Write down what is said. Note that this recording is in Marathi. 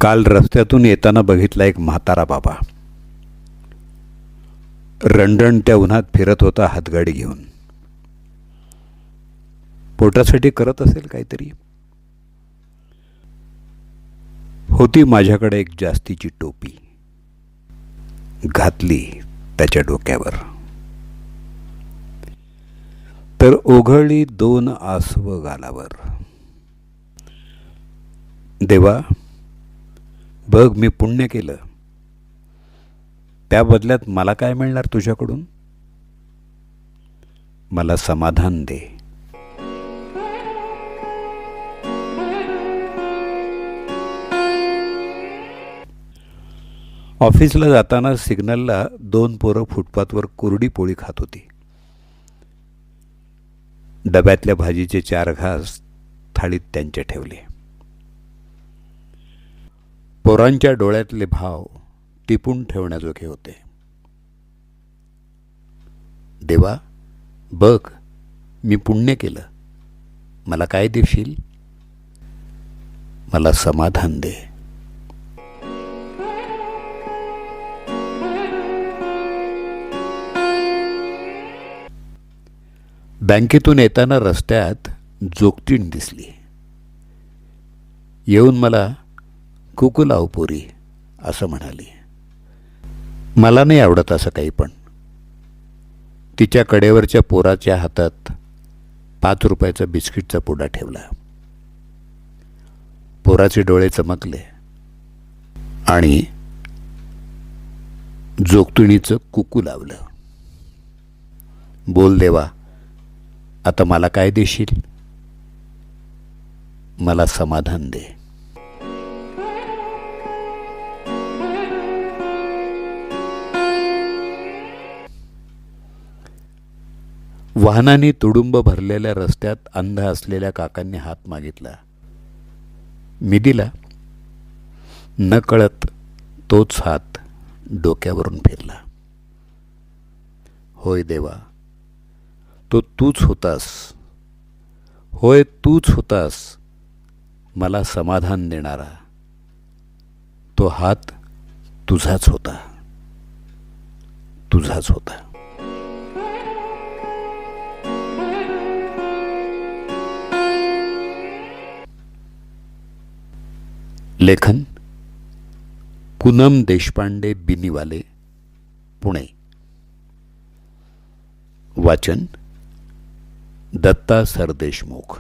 काल रस्त्यातून येताना बघितला एक म्हातारा बाबा. रणरणत्या उन्हात फिरत होता हातगाडी घेऊन. पोटासाठी करत असेल काहीतरी. होती माझ्याकडे एक जास्तीची टोपी, घातली त्याच्या डोक्यावर, तर ओघळली 2 आसवं गालावर. देवा, बघ मी पुण्य केलं, त्या बदल्यात मला काय मिळणार तुझ्याकडून? मला समाधान दे. ऑफिसला जाताना सिग्नलला 2 पोरं फुटपाथवर कोरडी पोळी खात होती. डब्यातल्या भाजीचे 4 घास थाळीत त्यांचे ठेवले. पोरांच्या डोळ्यातले भाव टिपून ठेवण्याजोगे होते. देवा, बघ मी पुण्य केलं, मला काय देशील? मला समाधान दे. बँकेतून येताना रस्त्यात जोगतीण दिसली. येऊन मला कुकू लाव पोरी असं म्हणाली. मला नाही आवडत असं काही, पण तिच्या कडेवरच्या पोराच्या हातात 5 रुपयाचा बिस्किटचा पुडा ठेवला. पोराचे डोळे चमकले आणि जोगतिणीचं कुकू लावलं. बोल देवा, आता मला काय देशील? मला समाधान दे. वाहनाने तुडुंब भरलेल्या रस्त्यात अंध असलेल्या काकांनी हात मागितला. मी दिला. नकळत तोच हात डोक्यावरून फिरला. होय देवा, तो तूच होतास. होय तूच होतास मला समाधान देणारा. तो हात तुझाच होता, तुझाच होता. लेखन पूनम देशपांडे बिनीवाले, पुणे. वाचन दत्ता सरदेशमुख.